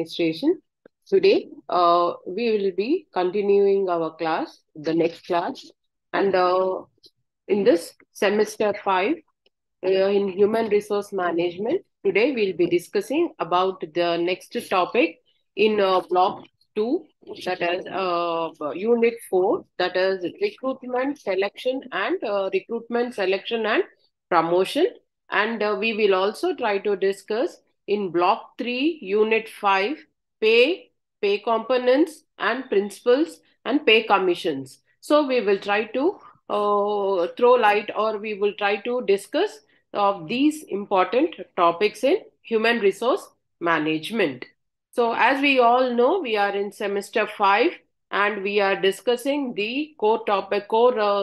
Administration. Today, we will be continuing our class, the next class, and in this semester 5 in Human Resource Management. Today, we'll be discussing about the next topic in block 2, that is unit 4, that is recruitment, selection, and promotion. And we will also try to discuss in block 3, unit 5, pay components and principles and pay commissions. So we will try to throw light, or we will try to discuss of these important topics in human resource management. So as we all know, we are in semester 5 and we are discussing the core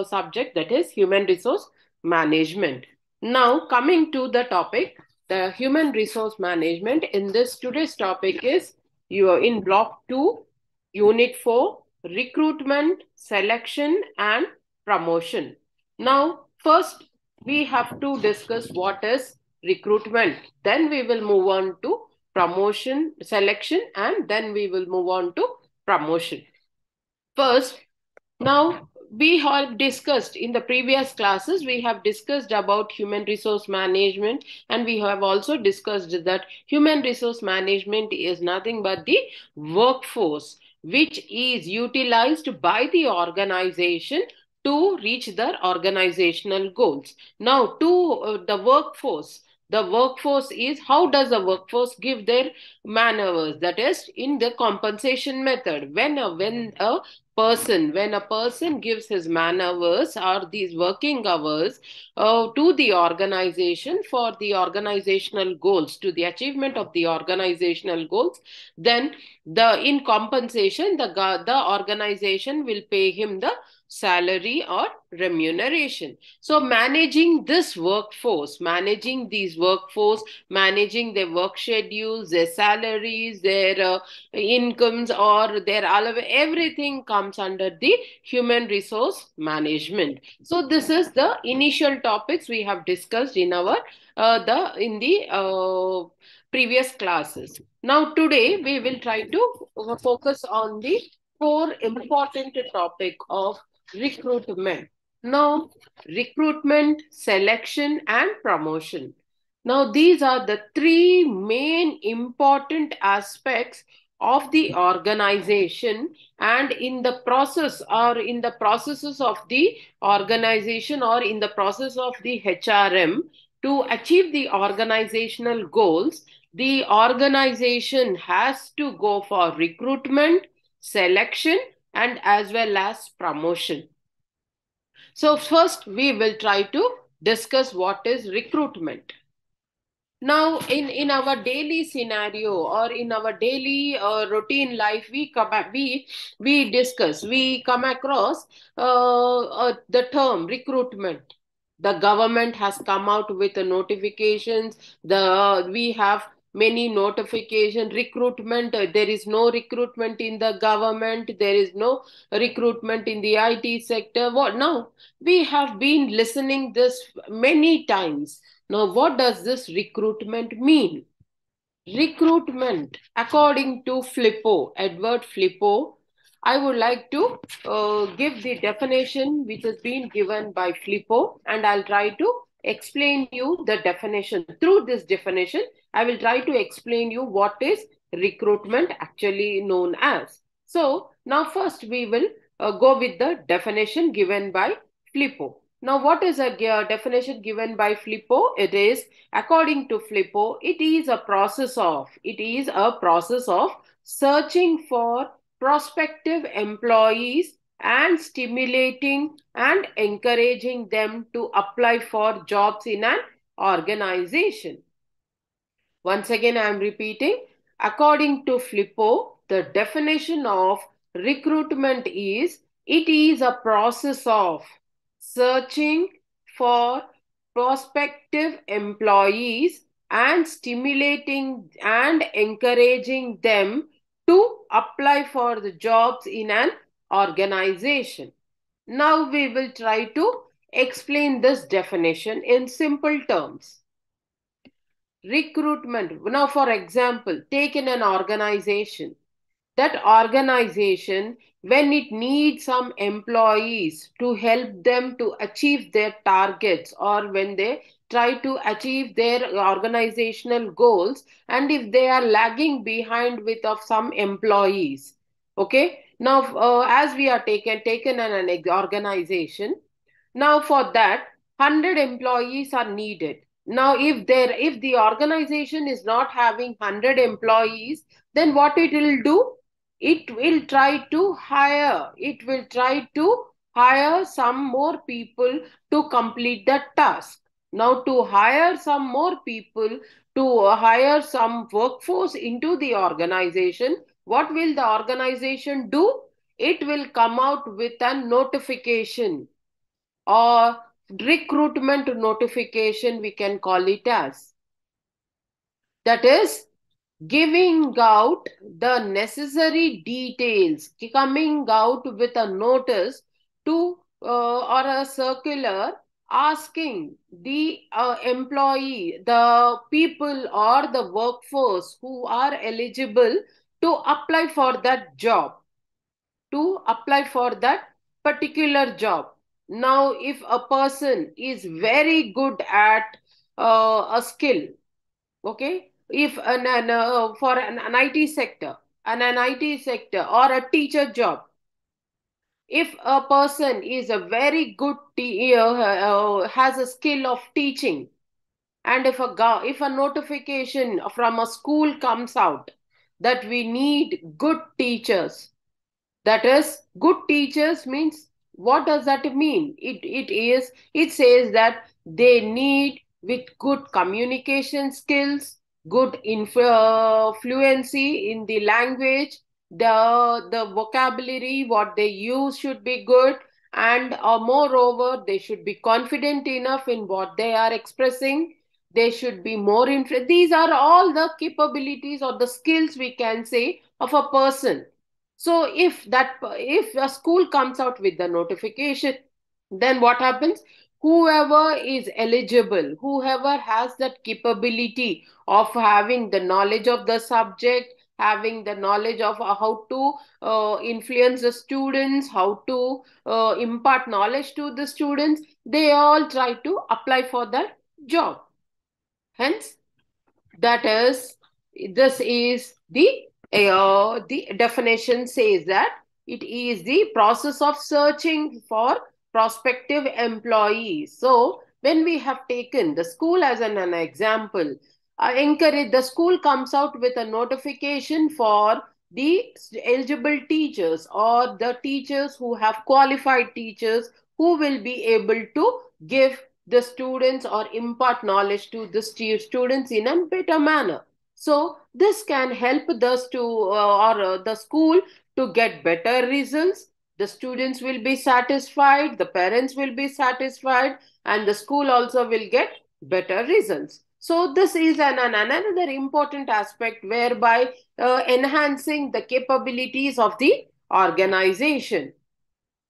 subject, that is human resource management. Now coming to the topic, the human resource management. In this today's topic is you are in block 2, unit 4, recruitment, selection and promotion. Now first we have to discuss what is recruitment. Then we will move on to promotion, selection, and then we will move on to promotion. First, now we have discussed in the previous classes, we have discussed about human resource management, and we have also discussed that human resource management is nothing but the workforce which is utilized by the organization to reach their organizational goals. Now, to the workforce is, how does the workforce give their man hours? That is in the compensation method. When a person gives his man hours or these working hours to the organization for the organizational goals, to the achievement of the organizational goals, then in compensation the organization will pay him the salary or remuneration. So managing these workforce, managing their work schedules, their salaries, their incomes, or their allowance, everything comes under the human resource management. So this is the initial topics we have discussed in our previous classes. Now today we will try to focus on the core important topic of recruitment. Now, recruitment, selection, and promotion. Now, these are the three main important aspects of the organization, and in the process or in the processes of the organization or in the process of the HRM to achieve the organizational goals, the organization has to go for recruitment, selection, and as well as promotion. So first we will try to discuss what is recruitment. Now, in our daily scenario or in our daily routine life, we come we come across the term recruitment. The government has come out with the notifications. We have many notification recruitment. There is no recruitment in the government. There is no recruitment in the IT sector. What now? We have been listening this many times. Now, what does this recruitment mean? Recruitment, according to Edward Flippo, I would like to give the definition which has been given by Flippo, and I'll try to explain you the definition. Through this definition, I will try to explain you what is recruitment actually known as. So, now first we will go with the definition given by Flippo. Now, what is a definition given by Flippo? It is, according to Flippo, it is a process of searching for prospective employees and stimulating and encouraging them to apply for jobs in an organization. Once again, I am repeating. According to Flippo, the definition of recruitment is, it is a process of searching for prospective employees and stimulating and encouraging them to apply for the jobs in an organization. Now we will try to explain this definition in simple terms. recruitment. Now, for example, take in an organization. That organization, when it needs some employees to help them to achieve their targets, or when they try to achieve their organizational goals, and if they are lagging behind with of some employees, okay, now as we are taken an organization, now for that 100 employees are needed. Now if the organization is not having 100 employees, then what it will do, it will try to hire some more people to complete the task. Now to hire some more people, to hire some workforce into the organization, what will the organization do? It will come out with a notification, or recruitment notification, we can call it as. That is giving out the necessary details, coming out with a notice to or a circular, asking the employee, the people or the workforce who are eligible to apply for that job, to apply for that particular job. Now, if a person is very good at a skill, okay, if for an IT sector, an IT sector or a teacher job, if a person is a very good has a skill of teaching, and if a notification from a school comes out that we need good teachers, that is, good teachers means, what does that mean? It says that they need with good communication skills, good fluency in the language, the vocabulary what they use should be good, and moreover they should be confident enough in what they are expressing. They should be more interested. These are all the capabilities or the skills, we can say, of a person. So if a school comes out with the notification, then what happens? Whoever is eligible, whoever has that capability of having the knowledge of the subject, having the knowledge of how to influence the students, how to impart knowledge to the students, they all try to apply for that job. Hence, that is, this is the definition says that it is the process of searching for prospective employees. So when we have taken the school as an example, I encourage, the school comes out with a notification for the eligible teachers, or the teachers who have qualified teachers who will be able to give the students or impart knowledge to the students in a better manner. So this can help the school to get better results. The students will be satisfied, the parents will be satisfied, and the school also will get better results. So this is another important aspect, whereby enhancing the capabilities of the organization.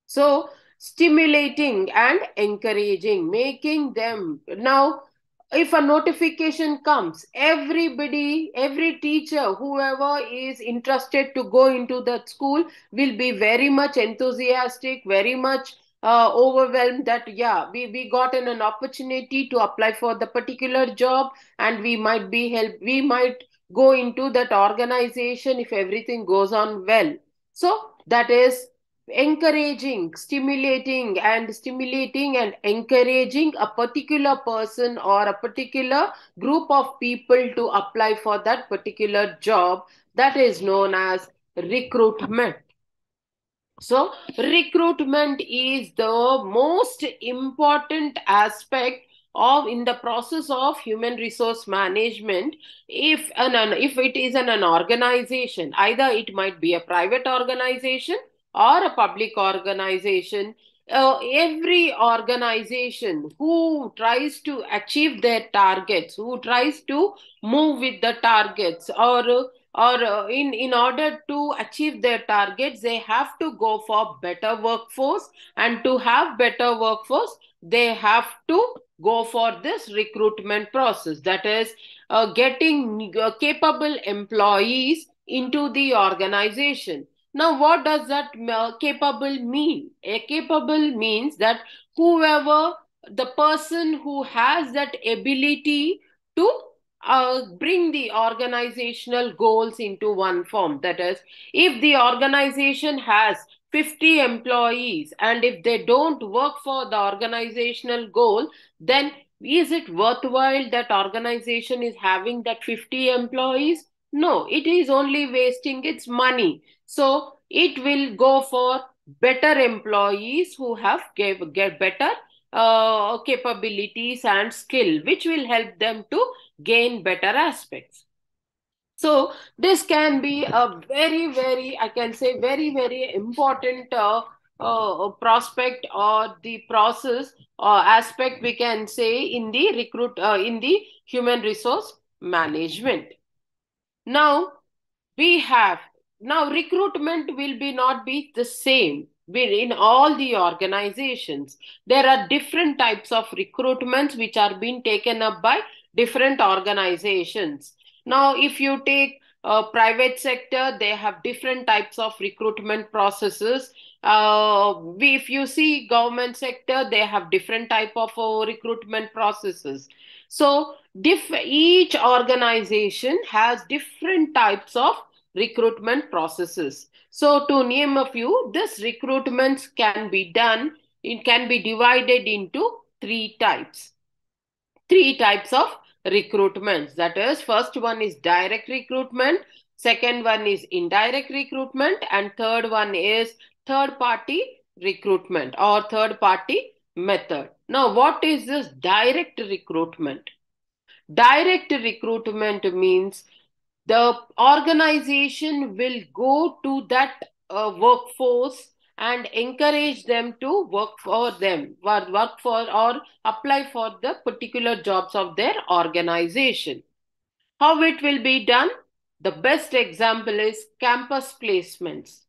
So stimulating and encouraging, making them. Now, if a notification comes, everybody, every teacher, whoever is interested to go into that school will be very much enthusiastic, very much overwhelmed that, yeah, we got an opportunity to apply for the particular job, and we might go into that organization if everything goes on well. So that is stimulating and encouraging a particular person or a particular group of people to apply for that particular job. That is known as recruitment. So recruitment is the most important aspect of in the process of human resource management. If it is an organization, either it might be a private organization or a public organization, every organization who tries to achieve their targets, who tries to move with the targets, or in order to achieve their targets, they have to go for better workforce, and to have better workforce they have to go for this recruitment process, that is getting capable employees into the organization. Now, what does that capable mean? A capable means that whoever, the person who has that ability to bring the organizational goals into one form. That is, if the organization has 50 employees and if they don't work for the organizational goal, then is it worthwhile that organization is having that 50 employees? No, it is only wasting its money. So it will go for better employees who have get better capabilities and skill, which will help them to gain better aspects. So this can be a very, very, I can say, very, very important prospect or the process aspect, we can say, in the in the human resource management. Now we have, now recruitment will be not be the same in all the organizations. There are different types of recruitments which are being taken up by different organizations. Now if you take private sector, they have different types of recruitment processes. If you see government sector, they have different type of recruitment processes. So each organization has different types of recruitment processes. So to name a few, this recruitments can be done, it can be divided into three types of recruitments. That is, first one is direct recruitment, second one is indirect recruitment, and third one is third party recruitment or third party method. Now what is this direct recruitment? Direct recruitment means the organization will go to that workforce and encourage them to work for them, work for or apply for the particular jobs of their organization. How it will be done? The best example is campus placements.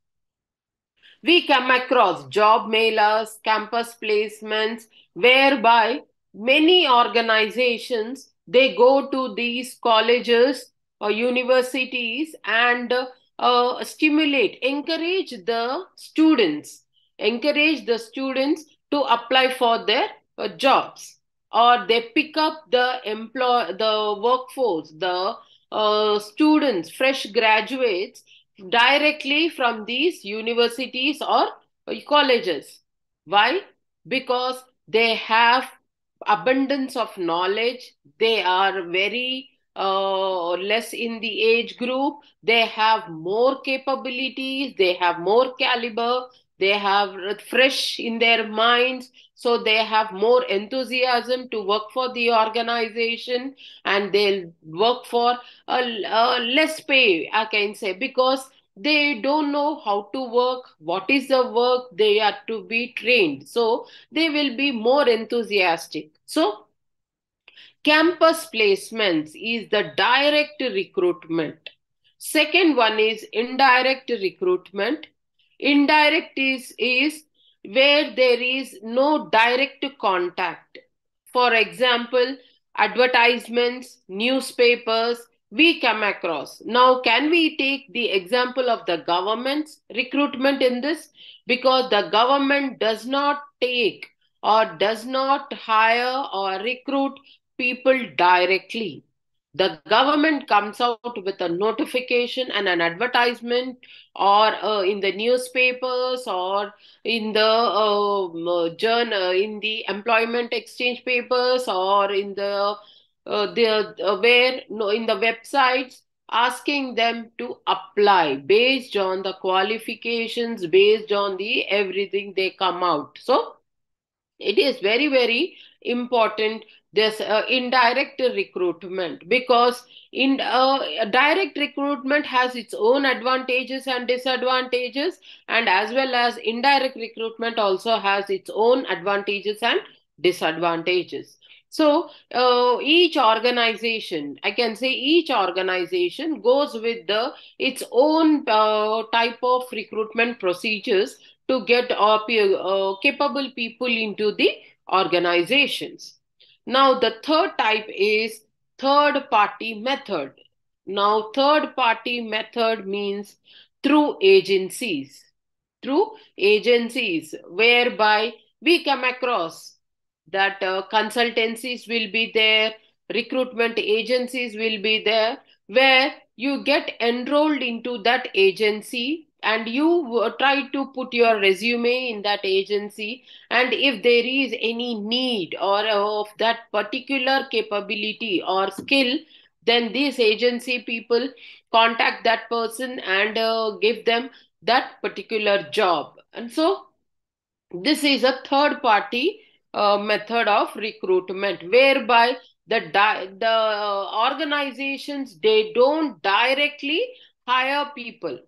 We come across job mailers, campus placements, whereby many organizations, they go to these colleges or universities and encourage the students to apply for their jobs, or they pick up the workforce, the students, fresh graduates directly from these universities or colleges. Why? Because they have abundance of knowledge. They are very less in the age group. They have more capabilities. They have more caliber. They have fresh in their minds. So they have more enthusiasm to work for the organization, and they'll work for a less pay, I can say, because they don't know how to work, what is the work, they are to be trained. So they will be more enthusiastic. So campus placements is the direct recruitment. Second one is indirect recruitment. Indirect is where there is no direct contact. For example, advertisements, newspapers, we come across. Now, can we take the example of the government's recruitment in this? Because the government does not take or does not hire or recruit people directly. The government comes out with a notification and an advertisement, or in the newspapers, or in the journal, in the employment exchange papers, or in the where no, in the websites, asking them to apply based on the qualifications, based on the everything they come out. So it is very, very important, this indirect recruitment, because in direct recruitment has its own advantages and disadvantages, and as well as indirect recruitment also has its own advantages and disadvantages. So each organization, I can say, each organization goes with the its own type of recruitment procedures to get capable people into the organizations. Now, the third type is third party method. Now, third party method means through agencies. Through agencies, whereby we come across that consultancies will be there, recruitment agencies will be there, where you get enrolled into that agency and you try to put your resume in that agency, and if there is any need or of that particular capability or skill, then these agency people contact that person and give them that particular job. And so this is a third party method of recruitment, whereby the organizations, they don't directly hire people.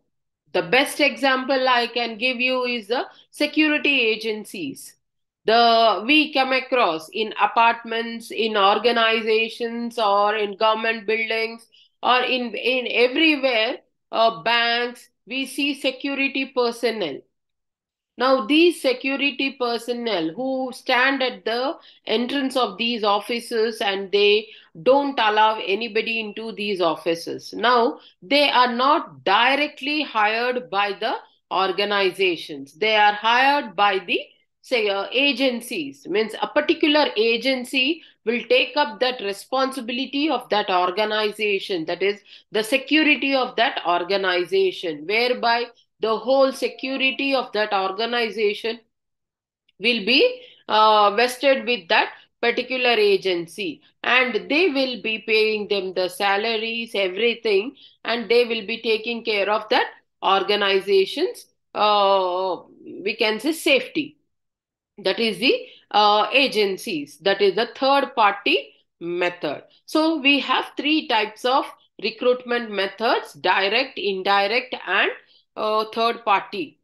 The best example I can give you is the security agencies. The we come across in apartments, in organizations, or in government buildings, or in everywhere, banks. We see security personnel. Now, these security personnel who stand at the entrance of these offices and they don't allow anybody into these offices. Now, they are not directly hired by the organizations. They are hired by the say agencies. Means a particular agency will take up that responsibility of that organization. That is the security of that organization, whereby the whole security of that organization will be vested with that particular agency, and they will be paying them the salaries, everything, and they will be taking care of that organization's we can say safety. That is the agencies. That is the third party method. So we have three types of recruitment methods: direct, indirect, and third party.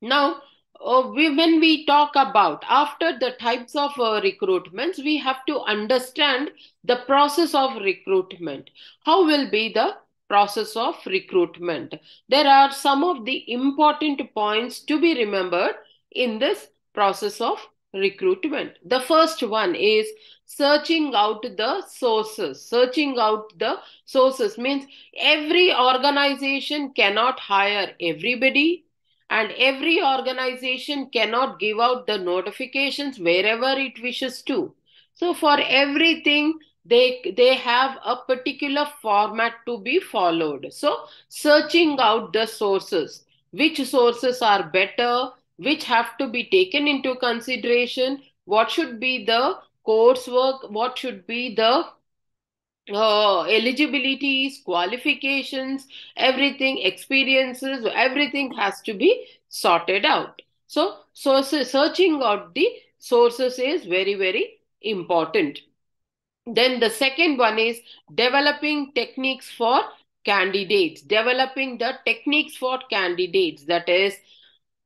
Now, when we talk about after the types of recruitments, we have to understand the process of recruitment. How will be the process of recruitment? There are some of the important points to be remembered in this process of recruitment. The first one is searching out the sources. Searching out the sources means every organization cannot hire everybody, and every organization cannot give out the notifications wherever it wishes to. So for everything, they have a particular format to be followed. So searching out the sources, which sources are better, which have to be taken into consideration, what should be the coursework, what should be the eligibilities, qualifications, everything, experiences, everything has to be sorted out. So, searching out the sources is very, very important. Then the second one is developing techniques for candidates. Developing the techniques for candidates. That is,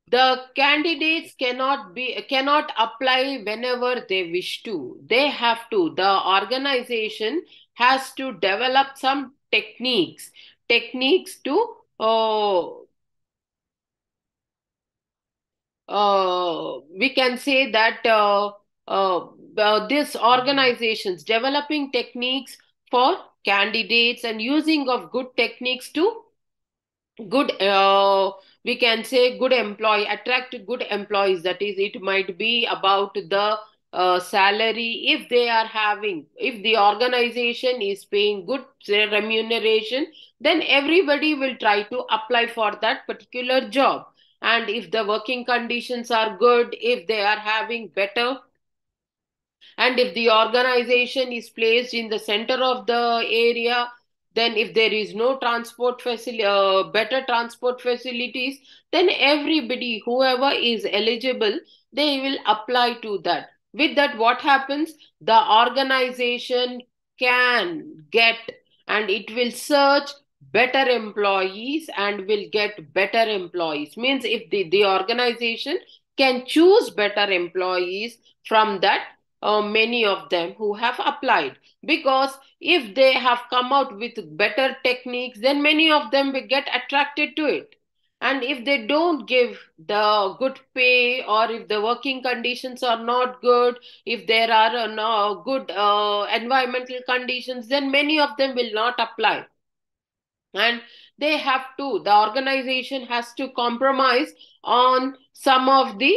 the candidates cannot apply whenever they wish to. They have to. The organization has to develop some techniques to we can say that this organizations developing techniques for candidates and using of good techniques to good we can say good employee, attract good employees. That is, it might be about the salary, if they are having, if the organization is paying good remuneration, then everybody will try to apply for that particular job. And if the working conditions are good, if they are having better, and if the organization is placed in the center of the area, then if there is no transport facility, better transport facilities, then everybody, whoever is eligible, they will apply to that. With that, what happens? The organization can get, and it will search better employees and will get better employees. Means if the organization can choose better employees from that many of them who have applied, because if they have come out with better techniques, then many of them will get attracted to it. And if they don't give the good pay, or if the working conditions are not good, if there are no good environmental conditions, then many of them will not apply. And they have to, the organization has to compromise on some of the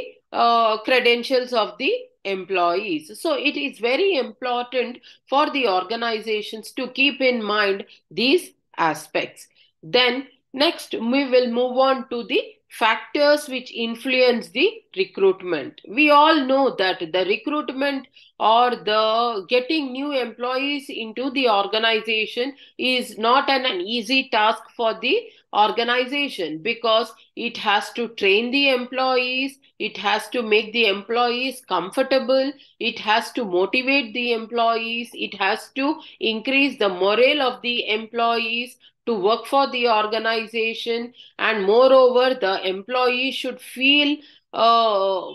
credentials of the employees. So it is very important for the organizations to keep in mind these aspects. Then next we will move on to the factors which influence the recruitment. We all know that the recruitment, or the getting new employees into the organization, is not an easy task for the organization, because it has to train the employees, it has to make the employees comfortable, it has to motivate the employees, it has to increase the morale of the employees to work for the organization, and moreover the employee should feel uh,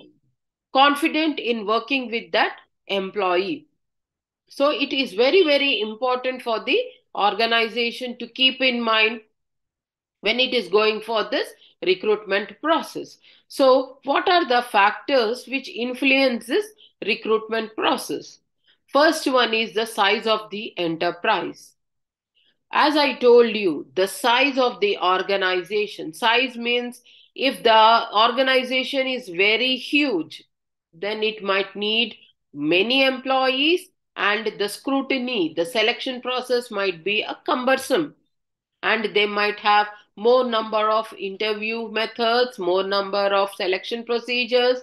confident in working with that employee. So it is very, very important for the organization to keep in mind when it is going for this recruitment process. So what are the factors which influence this recruitment process? First one is the size of the enterprise. As I told you, the size of the organization. Size means if the organization is very huge, then it might need many employees, and the scrutiny, the selection process might be a cumbersome, and they might have more number of interview methods, more number of selection procedures,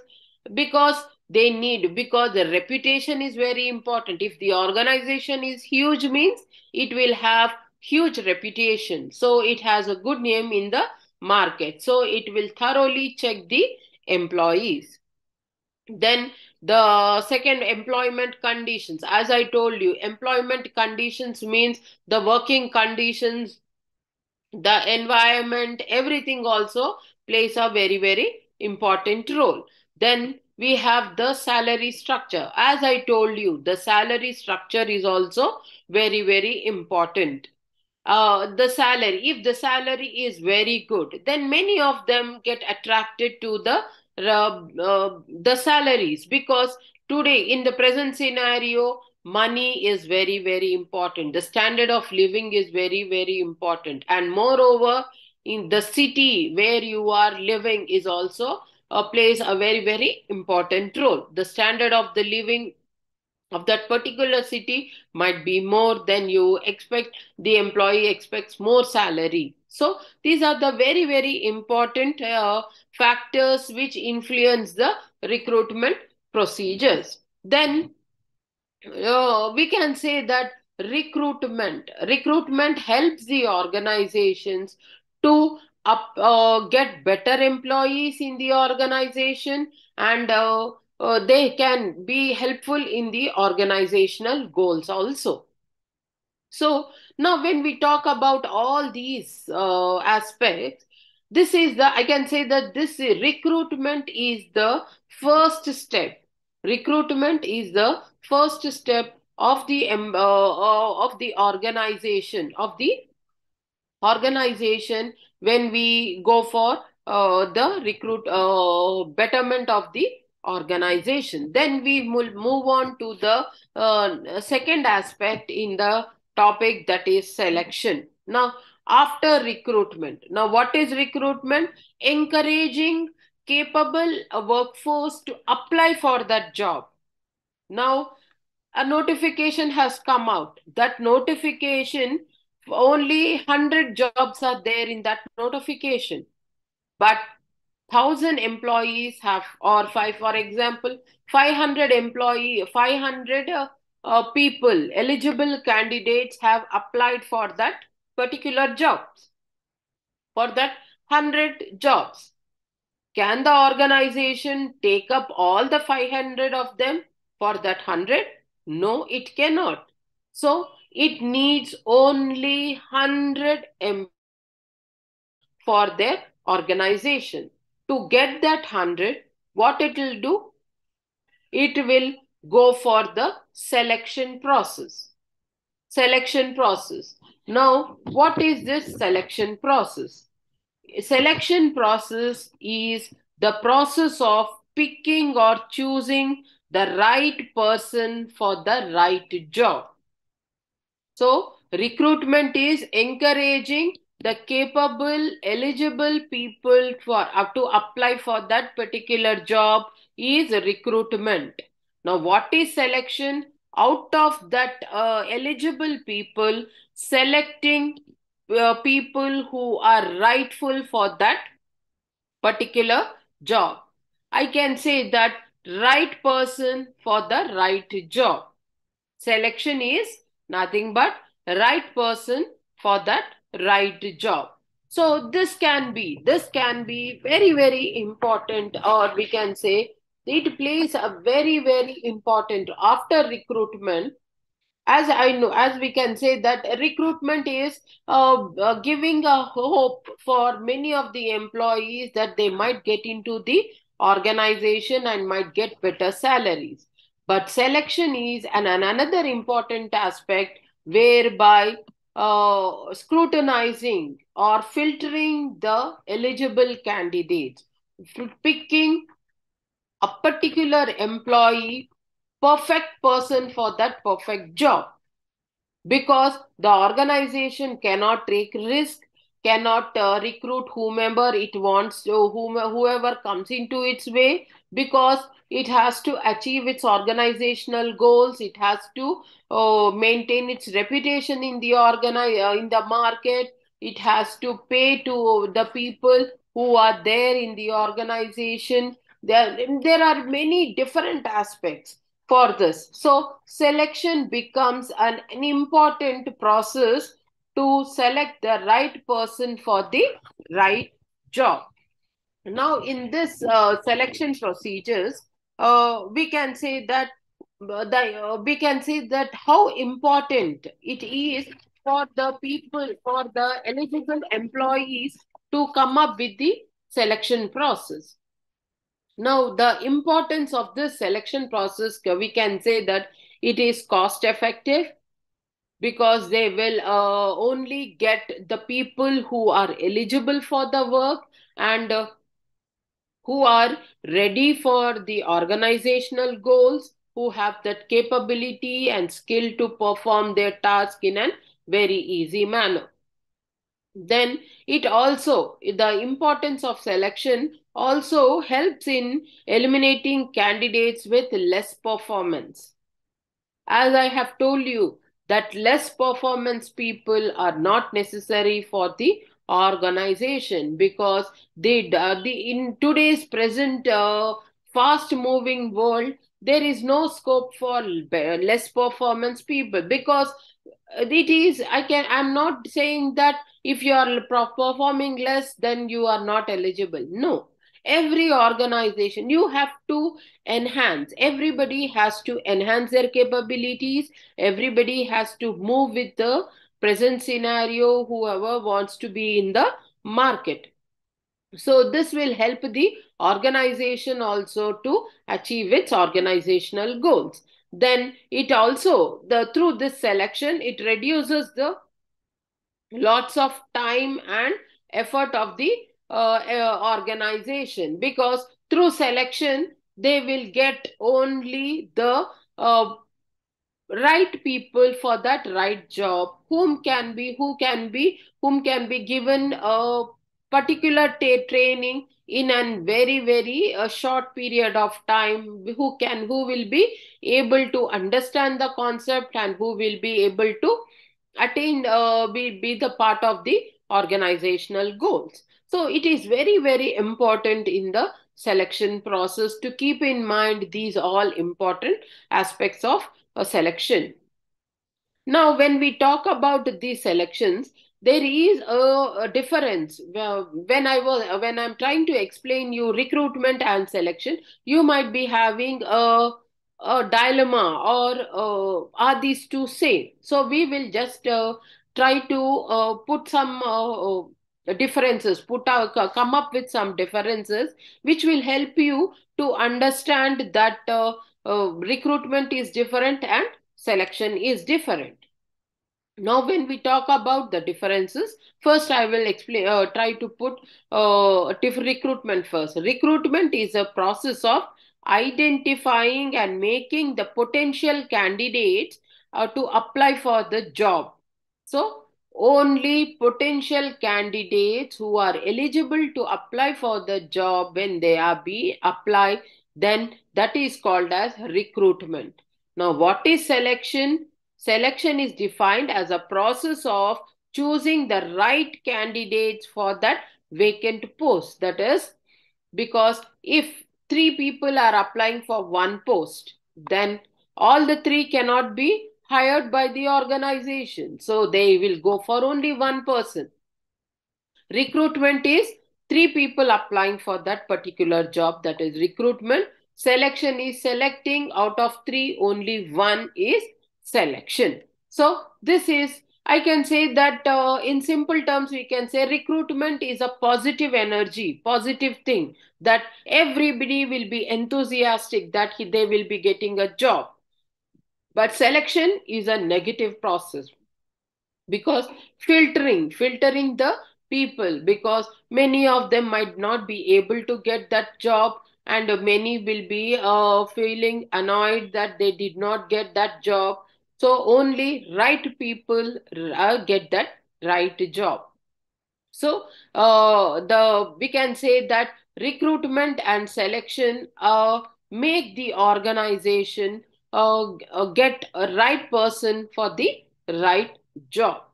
because because the reputation is very important. If the organization is huge, means it will have huge reputation, so it has a good name in the market, so it will thoroughly check the employees. Then the second, employment conditions. As I told you, employment conditions means the working conditions, the environment, everything also plays a very, very important role. Then we have the salary structure. As I told you, the salary structure is also very, very important. The salary, if the salary is very good, then many of them get attracted to the salaries, because today in the present scenario, money is very, very important, the standard of living is very, very important, and moreover in the city where you are living is also plays a very, very important role. The standard of the living of that particular city might be more than you expect, the employee expects more salary. So these are the very, very important factors which influence the recruitment procedures. Then we can say that recruitment helps the organizations to get better employees in the organization, and they can be helpful in the organizational goals also. So now when we talk about all these aspects, this is the, I can say that this recruitment is the first step. Recruitment is the first step of the organization when we go for the recruit betterment of the organization. Then we will move on to the second aspect in the topic, that is selection. Now after recruitment, now what is recruitment? Encouraging capable workforce to apply for that job. Now a notification has come out. That notification, only 100 jobs are there in that notification, but 1,000 employees have, or five, for example, 500 people, eligible candidates have applied for that particular jobs, for that 100 jobs. Can the organization take up all the 500 of them for that 100? No, it cannot. So it needs only 100 for their organization. To get that 100, what it will do? It will go for the selection process. Selection process. Now, what is this selection process? Selection process is the process of picking or choosing the right person for the right job. So, recruitment is encouraging the capable, eligible people to apply for that particular job is recruitment. Now, what is selection? Out of that eligible people, selecting people who are rightful for that particular job. I can say that right person for the right job. Selection is nothing but right person for that right job. So this can be very important, or we can say it plays a very important after recruitment. As I know, as we can say that recruitment is giving a hope for many of the employees that they might get into the organization and might get better salaries. But selection is another important aspect whereby scrutinizing or filtering the eligible candidates, picking a particular employee, perfect person for that perfect job, because the organization cannot take risk, cannot recruit whomever it wants to, whoever comes into its way, because it has to achieve its organizational goals. It has to maintain its reputation in the in the market. It has to pay to the people who are there in the organization. There are many different aspects for this. So selection becomes an important process to select the right person for the right job. Now, in this selection procedures, we can say that we can say that how important it is for the people, for the eligible employees to come up with the selection process. Now, the importance of this selection process, we can say that it is cost effective, because they will only get the people who are eligible for the work and who are ready for the organizational goals, who have that capability and skill to perform their task in a very easy manner. Then it also, the importance of selection also helps in eliminating candidates with less performance. As I have told you, that less performance people are not necessary for the organization, because in today's present fast moving world, there is no scope for less performance people, because I'm not saying that if you are performing less, then you are not eligible. No, every organization you have to enhance. Everybody has to enhance their capabilities. Everybody has to move with the present scenario, whoever wants to be in the market. So this will help the organization also to achieve its organizational goals. Then it also, through this selection, it reduces the lots of time and effort of the organization, because through selection they will get only the uh, right people for that right job, whom can be given a particular training in a very short period of time, who will be able to understand the concept and who will be able to attain be the part of the organizational goals. So it is very important in the selection process to keep in mind these all important aspects of a selection. Now, when we talk about these selections, there is a difference. When I'm trying to explain you recruitment and selection, you might be having a dilemma, or are these two same? So we will just try to put some differences, come up with some differences, which will help you to understand that recruitment is different and selection is different. Now, when we talk about the differences, first I will explain, try to put recruitment first. Recruitment is a process of identifying and making the potential candidates to apply for the job. So, only potential candidates who are eligible to apply for the job, when they are be applied, then that is called as recruitment. Now, what is selection? Selection is defined as a process of choosing the right candidates for that vacant post. That is, because if three people are applying for one post, then all the three cannot be hired by the organization. So they will go for only one person. Recruitment is three people applying for that particular job, that is recruitment. Selection is selecting out of three, only one is selection. So, this is, I can say that in simple terms, we can say recruitment is a positive energy, positive thing that everybody will be enthusiastic that they will be getting a job. But selection is a negative process, because filtering the people, because many of them might not be able to get that job, and many will be feeling annoyed that they did not get that job. So only right people get that right job. So the we can say that recruitment and selection make the organization get a right person for the right job.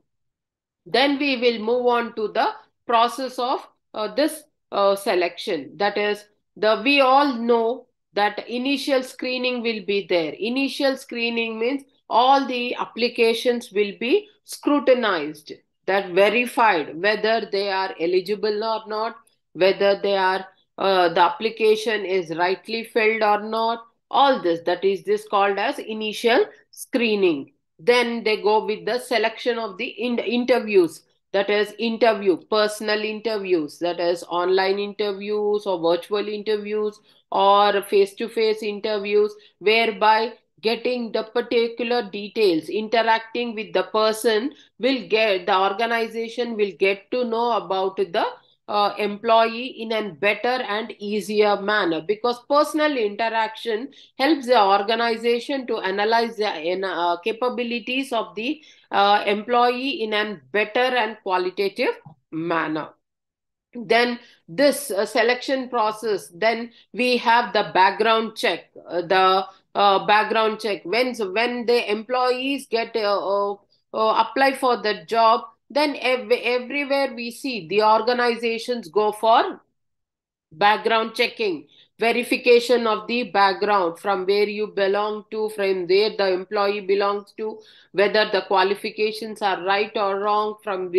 Then we will move on to the process of this selection. That is, the we all know that initial screening will be there. Initial screening means all the applications will be scrutinized, that verified whether they are eligible or not, whether they are the application is rightly filled or not. All this, that is this called as initial screening. Then they go with the selection of the interviews, that is personal interviews, that is online interviews or virtual interviews or face to face interviews, whereby getting the particular details, interacting with the person, will get the organization will get to know about the employee in a better and easier manner, because personal interaction helps the organization to analyze the capabilities of the employee in a better and qualitative manner. Then this selection process, then we have the background check. The background check, when the employees get apply for the job, then everywhere we see the organizations go for background checking, verification of the background, from where you belong to, from where the employee belongs to, whether the qualifications are right or wrong, from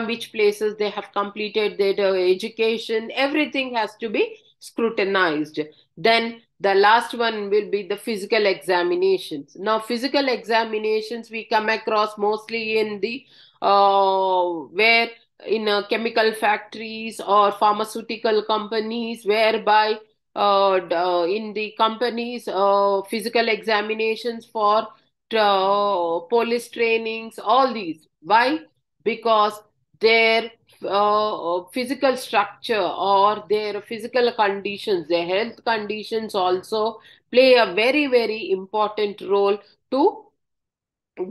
which places they have completed their education. Everything has to be scrutinized. Then the last one will be the physical examinations. Now, physical examinations we come across mostly in the where in chemical factories or pharmaceutical companies, whereby in the companies physical examinations for police trainings, all these. Why? Because their physical structure or their physical conditions, their health conditions also play a very, very important role to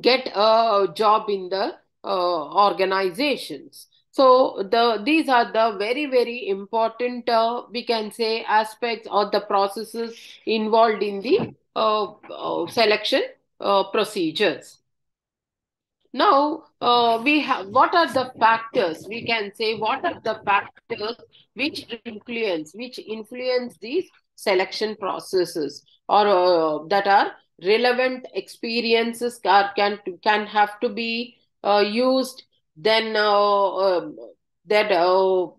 get a job in the organizations. So these are the very, very important we can say aspects or the processes involved in the selection procedures. Now, we have, what are the factors? We can say, what are the factors which influence these selection processes, or that are relevant experiences can have to be used. Then that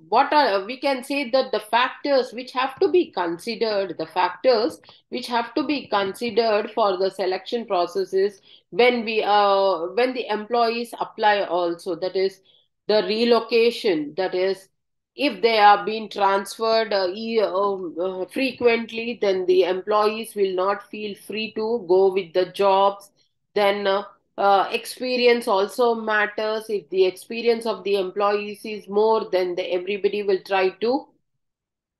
what are we can say that the factors which have to be considered, the factors which have to be considered for the selection processes when the employees apply also, that is the relocation, that is if they are being transferred frequently, then the employees will not feel free to go with the jobs. Then Experience also matters. If the experience of the employees is more, then everybody will try to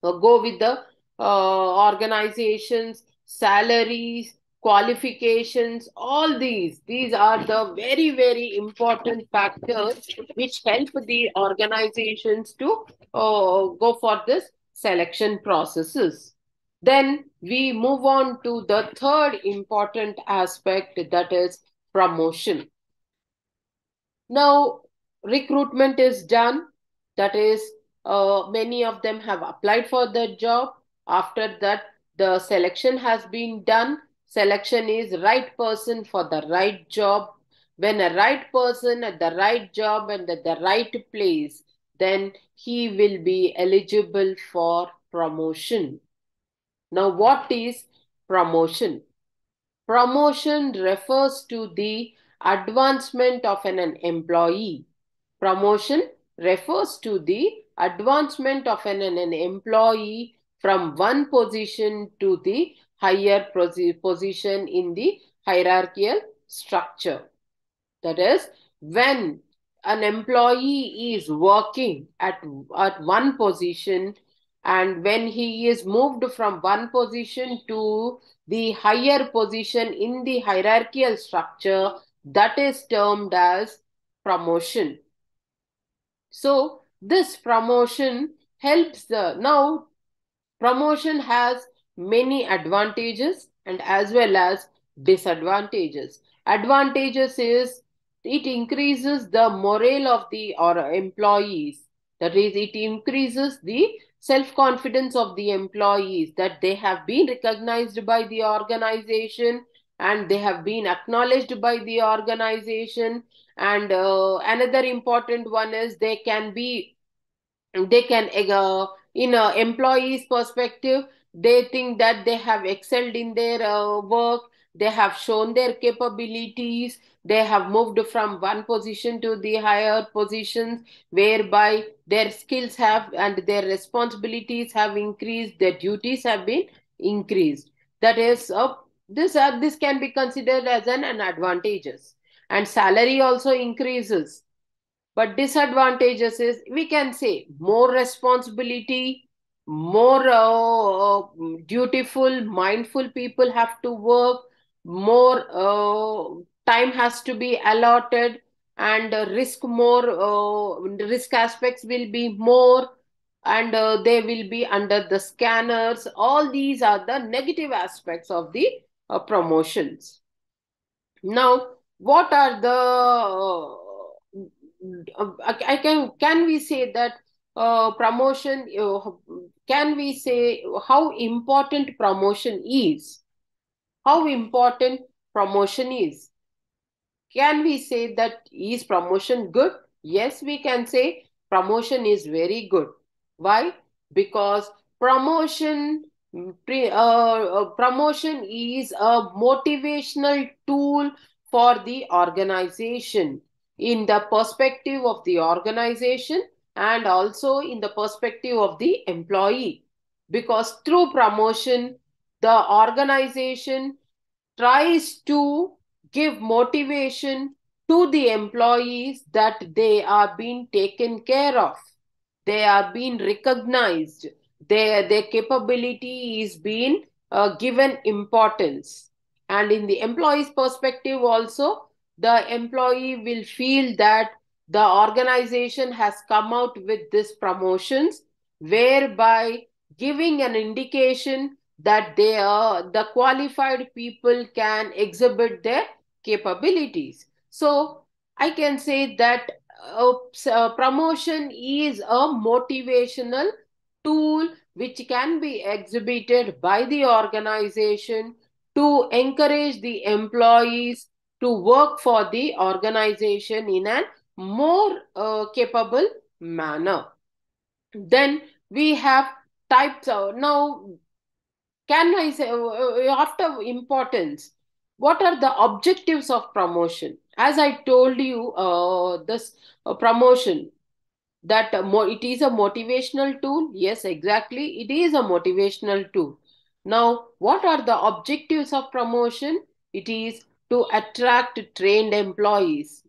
go with the organizations, salaries, qualifications, all these are the very, very important factors which help the organizations to go for this selection processes. Then we move on to the third important aspect, that is promotion. Now, recruitment is done. That is, many of them have applied for the job. After that, the selection has been done. Selection is right person for the right job. When a right person at the right job and at the right place, then he will be eligible for promotion. Now, what is promotion? Promotion refers to the advancement of an employee. Promotion refers to the advancement of an employee from one position to the higher position in the hierarchical structure. That is, when an employee is working at one position, and when he is moved from one position to the higher position in the hierarchical structure, that is termed as promotion. So this promotion helps the now promotion has many advantages and as well as disadvantages. Advantages is it increases the morale of the or employees. That is, it increases the self-confidence of the employees that they have been recognized by the organization and they have been acknowledged by the organization. And another important one is they can in a employees perspective, they think that they have excelled in their work, they have shown their capabilities, they have moved from one position to the higher positions, whereby their skills have and their responsibilities have increased, their duties have been increased. That is this can be considered as an advantageous. And salary also increases, but disadvantages is we can say more responsibility, more dutiful, mindful people have to work, more time has to be allotted, and risk aspects will be more, and they will be under the scanners. All these are the negative aspects of the promotions. Now, what are the can we say that promotion? Can we say how important promotion is? How important promotion is? Can we say that is promotion good? Yes, we can say promotion is very good. Why? Because promotion is a motivational tool for the organization in the perspective of the organization and also in the perspective of the employee. Because through promotion, the organization tries to give motivation to the employees that they are being taken care of, they are being recognized, their capability is being given importance. And in the employee's perspective also, the employee will feel that the organization has come out with these promotions, whereby giving an indication that they are the qualified people can exhibit their capabilities. So I can say that promotion is a motivational tool which can be exhibited by the organization to encourage the employees to work for the organization in a more capable manner. Then we have types of now can I say after importance, what are the objectives of promotion? As I told you, this promotion that it is a motivational tool. Yes, exactly, it is a motivational tool. Now, what are the objectives of promotion? It is to attract trained employees.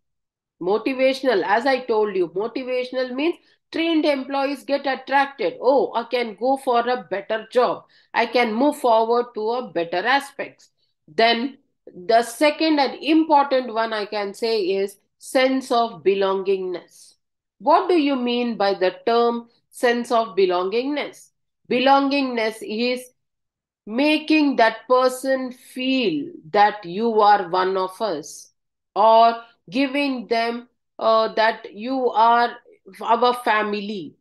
Motivational, as I told you, motivational means trained employees get attracted. Oh, I can go for a better job. I can move forward to a better aspects. Then the second and important one I can say is sense of belongingness. What do you mean by the term sense of belongingness? Belongingness is making that person feel that you are one of us, or giving them that you are our family,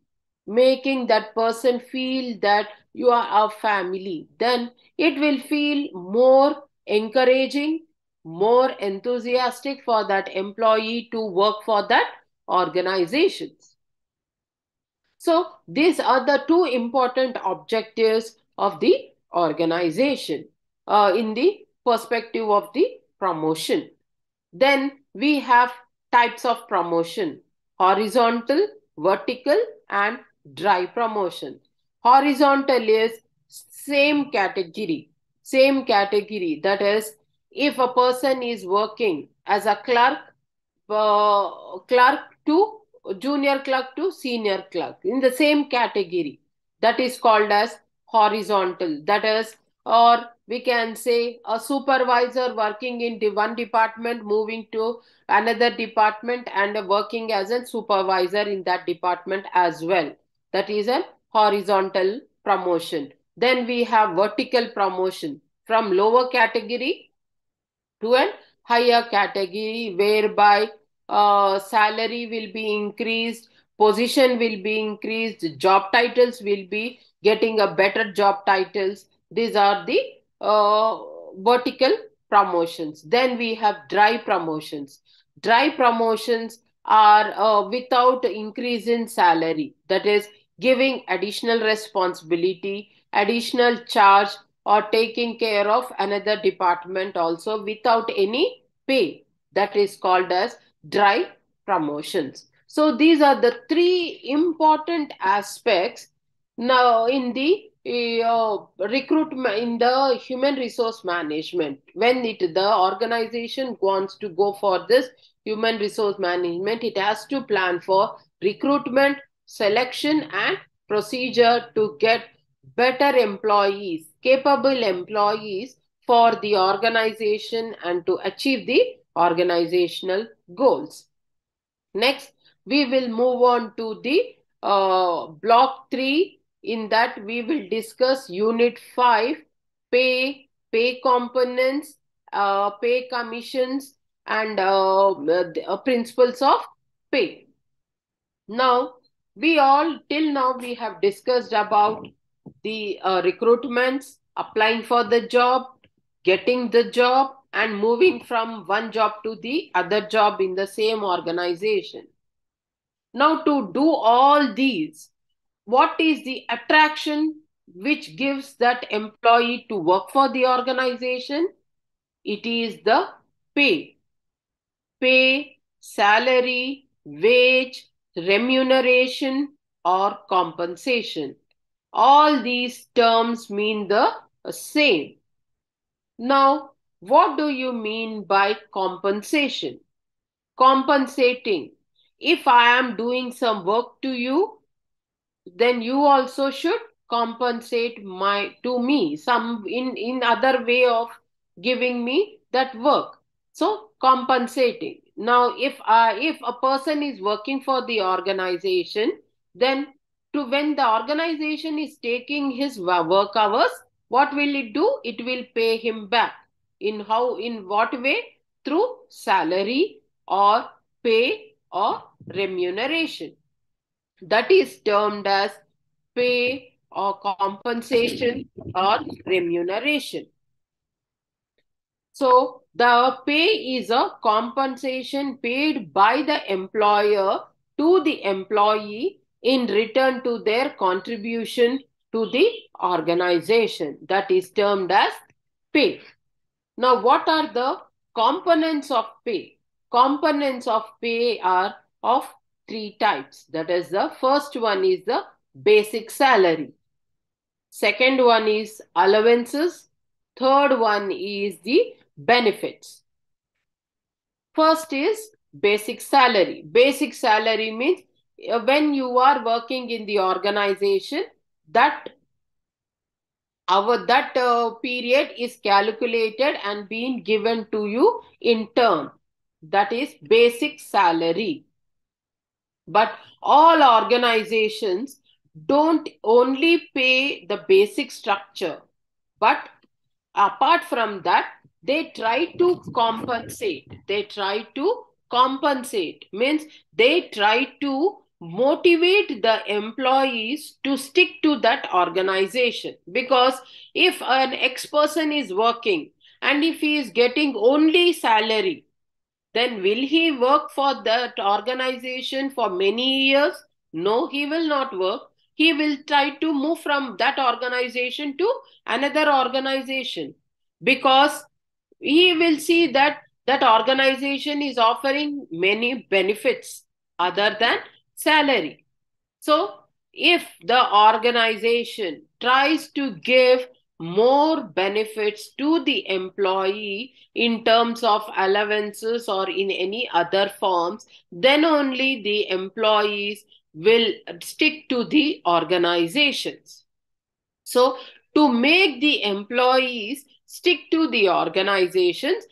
making that person feel that you are our family, then it will feel more encouraging, more enthusiastic for that employee to work for that organizations. So these are the two important objectives of the organization in the perspective of the promotion. Then we have types of promotion: horizontal, vertical, and dry promotion. Horizontal is same category. That is, if a person is working as a clerk to junior clerk to senior clerk in the same category, that is called as horizontal. That is, or we can say a supervisor working in the one department moving to another department and working as a supervisor in that department as well. That is a horizontal promotion. Then we have vertical promotion from lower category to a higher category, whereby salary will be increased, position will be increased, job titles will be getting a better job titles. These are the vertical promotions. Then we have dry promotions. Dry promotions are without increase in salary. That is, giving additional responsibility, additional charge, or taking care of another department also without any pay. That is called as dry promotions. So these are the three important aspects now in the recruitment, in the human resource management. When the organization wants to go for this human resource management, it has to plan for recruitment, selection, and procedure to get better employees, capable employees for the organization and to achieve the organizational goals. Next, we will move on to the block 3. In that, we will discuss unit 5, pay components, pay commissions, and principles of pay. Now, till now we have discussed about the recruitments, applying for the job, getting the job, and moving from one job to the other job in the same organization. Now, to do all these, what is the attraction which gives that employee to work for the organization? It is the pay. Pay, salary, wage, remuneration, or compensation. All these terms mean the same. Now, what do you mean by compensation? Compensating. If I am doing some work to you, then you also should compensate to me some in other way of giving me that work. So compensating. Now if a person is working for the organization, then to when the organization is taking his work hours, what will it do? It will pay him back. In what way? Through salary or pay or remuneration. That is termed as pay or compensation or remuneration. So the pay is a compensation paid by the employer to the employee in return to their contribution to the organization. That is termed as pay. Now, what are the components of pay? Components of pay are of three types. That is, the first one is the basic salary. Second one is allowances. Third one is the benefits. First is basic salary. Basic salary means when you are working in the organization, that period is calculated and being given to you in turn. That is basic salary. But all organizations don't only pay the basic structure, but apart from that, they try to compensate. They try to compensate means they try to motivate the employees to stick to that organization. Because if an ex person is working and if he is getting only salary, then will he work for that organization for many years? No, he will not work. He will try to move from that organization to another organization, because he will see that that organization is offering many benefits other than salary. So, if the organization tries to give more benefits to the employee in terms of allowances or in any other forms, then only the employees will stick to the organizations. So, to make the employees stick to the organizations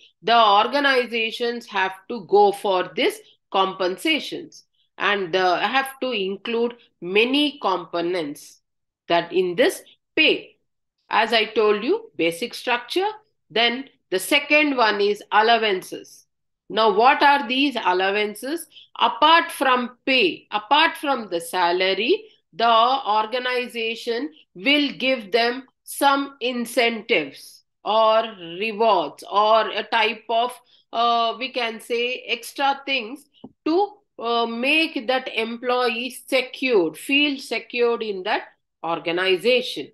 have to go for this compensations, and have to include many components that in this pay. As I told you, basic structure. Then the second one is allowances. Now, what are these allowances? Apart from pay, apart from the salary, the organization will give them some incentives or rewards or a type of, we can say, extra things to make that employee secured, feel secured in that organization.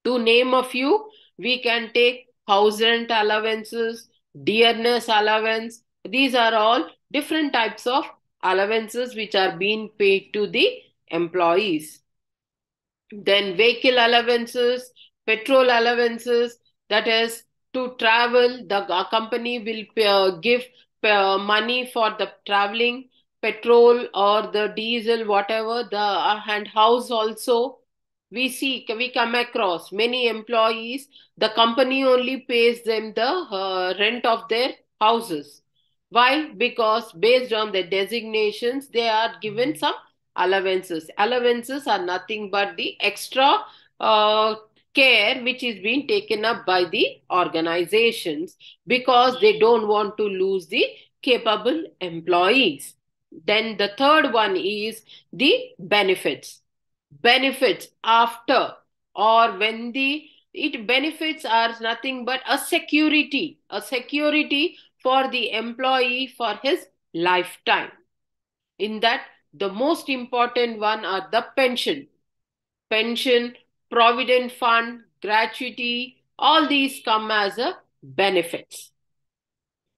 To name a few, we can take house rent allowances, dearness allowance. These are all different types of allowances which are being paid to the employees. Then vehicle allowances, petrol allowances, that is to travel, the company will give money for the traveling, petrol or the diesel, whatever, the and house also. We come across many employees, the company only pays them the rent of their houses. Why? Because based on the designations, they are given some allowances. Allowances are nothing but the extra uh, care which is being taken up by the organizations, because they don't want to lose the capable employees. Then the third one is the benefits. Benefits after, or when the it benefits are nothing but a security for the employee for his lifetime. In that, the most important one are the pension, provident fund, gratuity, all these come as a benefits.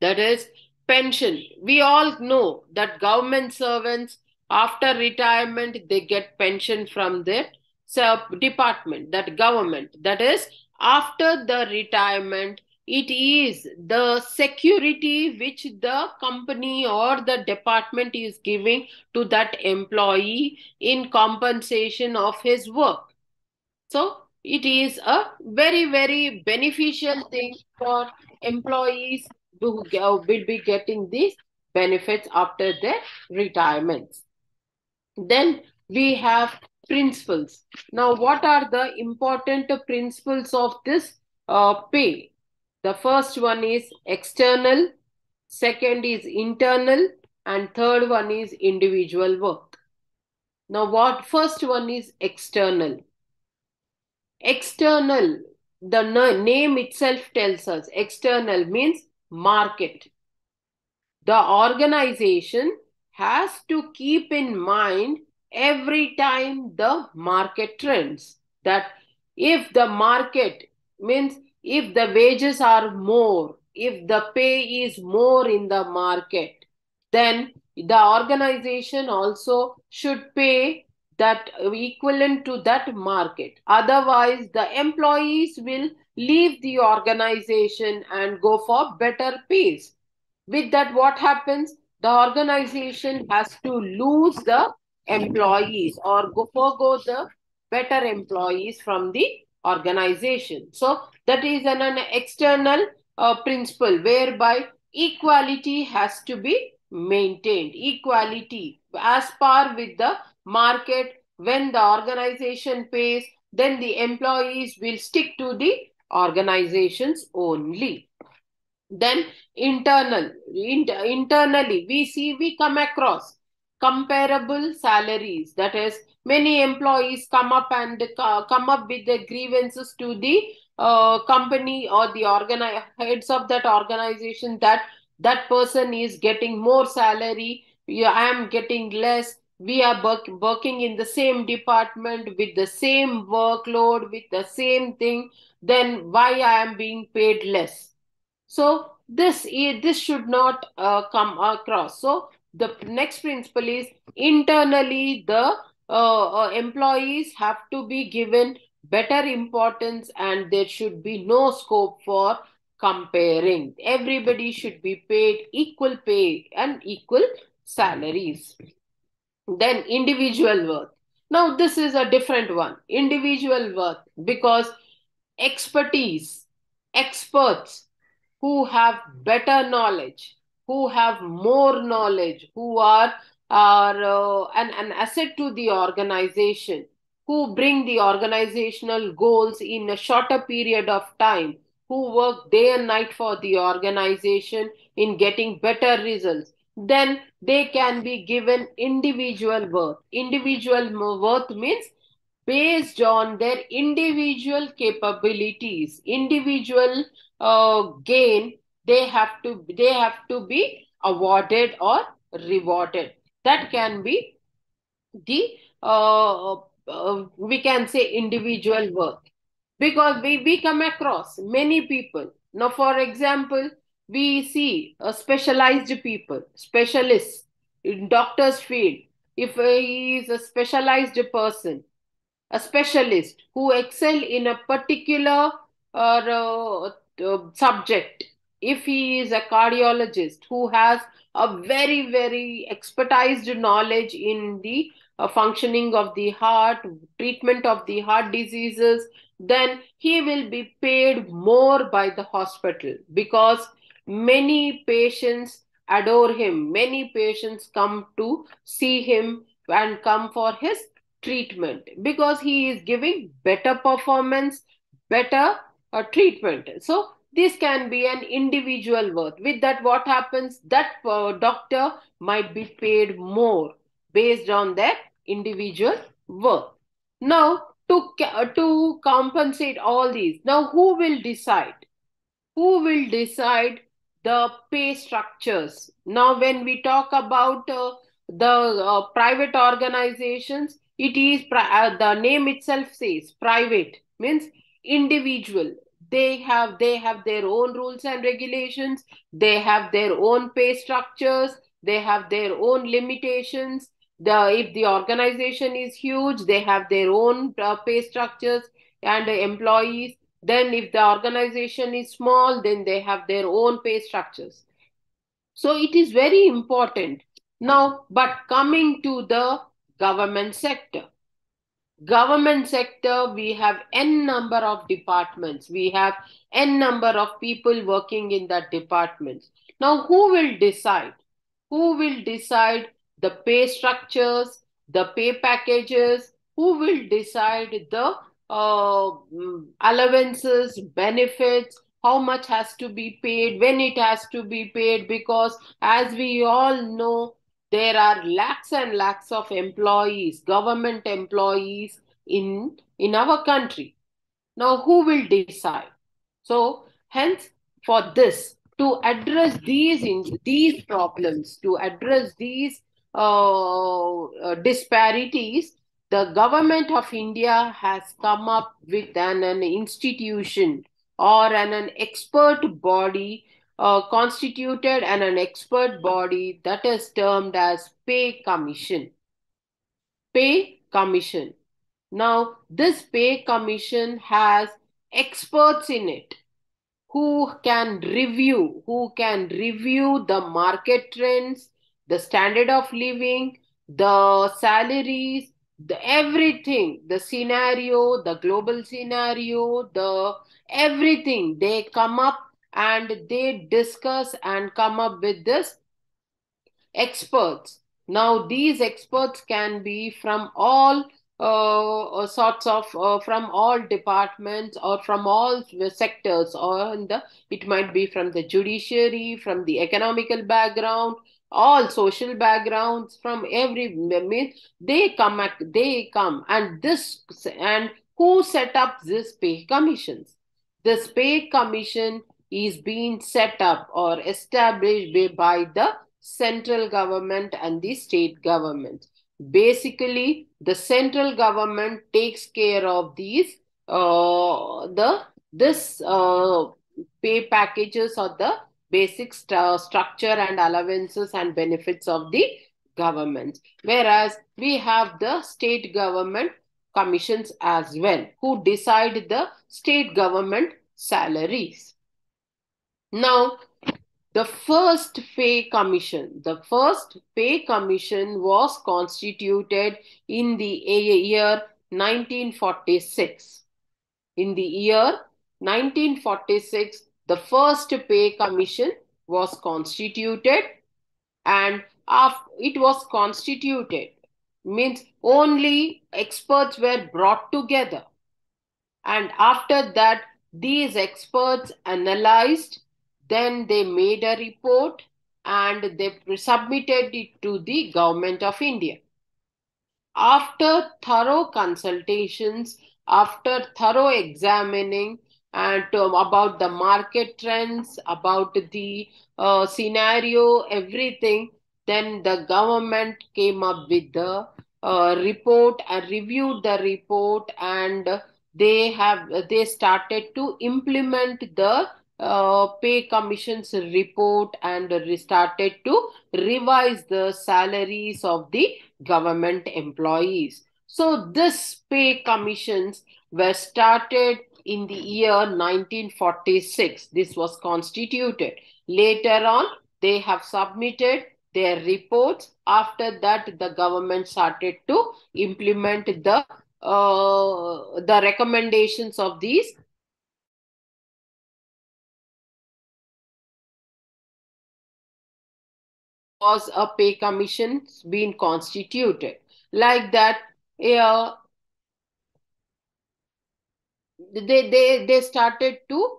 That is pension. We all know that government servants, after retirement, they get pension from their department, that government. That is, after the retirement, it is the security which the company or the department is giving to that employee in compensation of his work. So it is a very, very beneficial thing for employees who will be getting these benefits after their retirements. Then we have principles. Now, what are the important principles of this pay? The first one is external, second is internal, and third one is individual work. Now, what first one is external? External, the name itself tells us, external means market. The organization has to keep in mind every time the market trends, that if the market means if the wages are more, if the pay is more in the market, then the organization also should pay that equivalent to that market. Otherwise, the employees will leave the organization and go for better pays. With that, what happens? The organization has to lose the employees or forego the better employees from the organization. So that is an external principle whereby equality has to be maintained. Equality as par with the market. When the organization pays, then the employees will stick to the organizations only. Then internally we come across comparable salaries. That is, many employees come up and come up with the grievances to the company or the heads of that organization, that that person is getting more salary, yeah, I am getting less. We are working in the same department with the same workload with the same thing, then why I am being paid less? So this should not come across. So the next principle is internally the employees have to be given better importance, and there should be no scope for comparing. Everybody should be paid equal pay and equal salaries. Then individual worth. Now this is a different one. Individual worth, because expertise, experts who have better knowledge, who have more knowledge, who are an asset to the organization, who bring the organizational goals in a shorter period of time, who work day and night for the organization in getting better results, then they can be given individual worth. Individual worth means based on their individual capabilities, individual gain, they have to be awarded or rewarded. That can be the we can say individual worth, because we come across many people. Now for example, we see specialized people, specialists in doctor's field. If he is a specialized person, a specialist who excel in a particular subject, if he is a cardiologist who has a very expertized knowledge in the functioning of the heart, treatment of the heart diseases, then he will be paid more by the hospital, because many patients adore him, many patients come to see him and come for his treatment, because he is giving better performance, better treatment. So this can be an individual worth. With that, what happens? That doctor might be paid more based on their individual worth. Now, to compensate all these, now who will decide? Who will decide the pay structures? Now, when we talk about the private organizations, it is the name itself says private means individual. They have their own rules and regulations. They have their own pay structures. They have their own limitations. If the organization is huge, they have their own pay structures and employees. Then if the organization is small, then they have their own pay structures. So it is very important. Now, but coming to the government sector. Government sector, we have n number of departments. We have n number of people working in that departments. Now, who will decide? Who will decide the pay structures, the pay packages? Who will decide the allowances, benefits, how much has to be paid, when it has to be paid? Because as we all know, there are lakhs and lakhs of employees, government employees in our country. Now, who will decide? So, hence, for this, to address these problems, to address these disparities, the government of India has come up with an institution or an expert body constituted, and an expert body that is termed as pay commission. Pay commission. Now, this pay commission has experts in it. who can review the market trends, the standard of living, the salaries, the everything, the scenario, the global scenario, the everything. They come up and they discuss and come up with this experts. Now, these experts can be from all sorts of from all departments or from all sectors, or it might be from the judiciary, from the economical background, all social backgrounds, from every mean they come and who set up this pay commissions? This pay commission is being set up or established by the central government and the state government. Basically, the central government takes care of these the this pay packages or the basic structure and allowances and benefits of the government. Whereas we have the state government commissions as well, who decide the state government salaries. Now, the first pay commission was constituted in the year 1946. In the year 1946, the first pay commission was constituted, and after it was constituted, means only experts were brought together, and after that these experts analyzed, then they made a report and they submitted it to the government of India. After thorough consultations, after thorough examining and about the market trends, about the scenario, everything, then the government came up with the report and reviewed the report, and they started to implement the pay commission's report and started to revise the salaries of the government employees. So this pay commissions were started in the year 1946. This was constituted. Later on, they have submitted their reports. After that, the government started to implement the recommendations of these was a pay commission being constituted. Like that, uh, they started to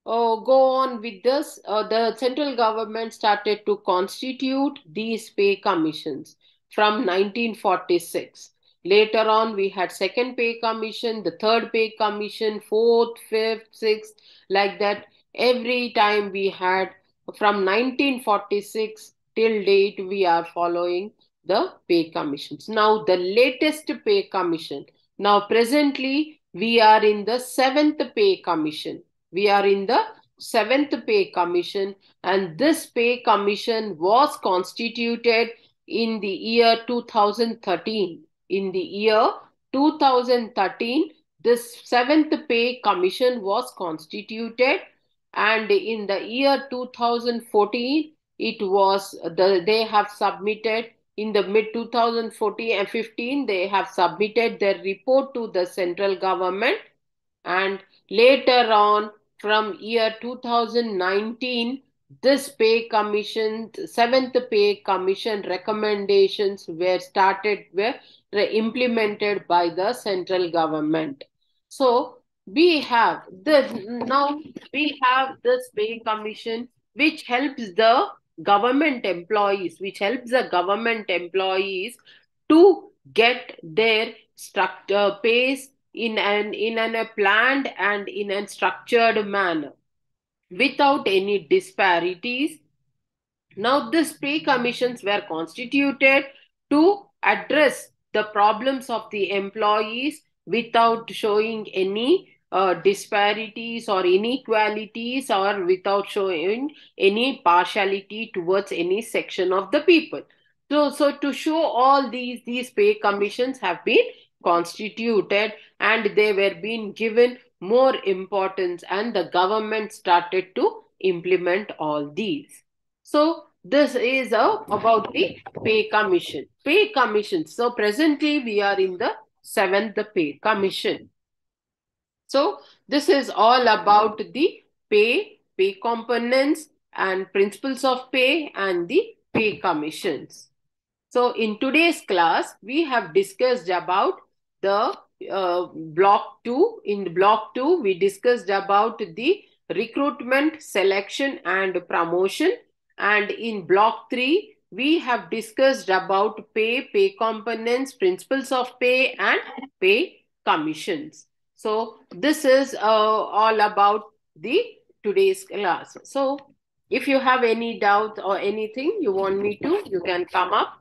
go on with this. The central government started to constitute these pay commissions from 1946. Later on, we had second pay commission, the third pay commission, fourth, fifth, sixth, like that. Every time we had from 1946 till date, we are following the pay commissions. Now, the latest pay commission. Now, presently, we are in the seventh pay commission. We are in the seventh pay commission, and this pay commission was constituted in the year 2013. In the year 2013, this seventh pay commission was constituted, and in the year 2014, it was they have submitted in the mid 2014 and 15, they have submitted their report to the central government, and later on from year 2019, this pay commission, seventh pay commission recommendations were implemented by the central government. So now we have this pay commission which helps the government employees to get their structure pays in a planned and in a structured manner without any disparities. Now, these pay commissions were constituted to address the problems of the employees without showing any disparities or inequalities, or without showing any partiality towards any section of the people. So to show all these pay commissions have been constituted, and they were being given more importance, and the government started to implement all these. So this is about the pay commission. Pay commission. So presently we are in the seventh pay commission. So this is all about the pay components and principles of pay and the pay commissions. So in today's class, we have discussed about the block 2. In block 2, we discussed about the recruitment, selection and promotion. And in block 3, we have discussed about pay components, principles of pay and pay commissions. So this is all about the today's class. So if you have any doubt or anything you want me to, you can come up.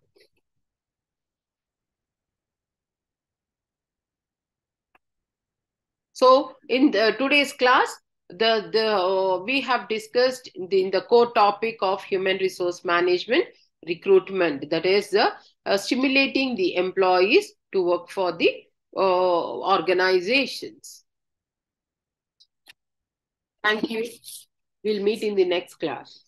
So in today's class, we have discussed in the core topic of human resource management, recruitment, that is stimulating the employees to work for the organizations. Thank you. We'll meet in the next class.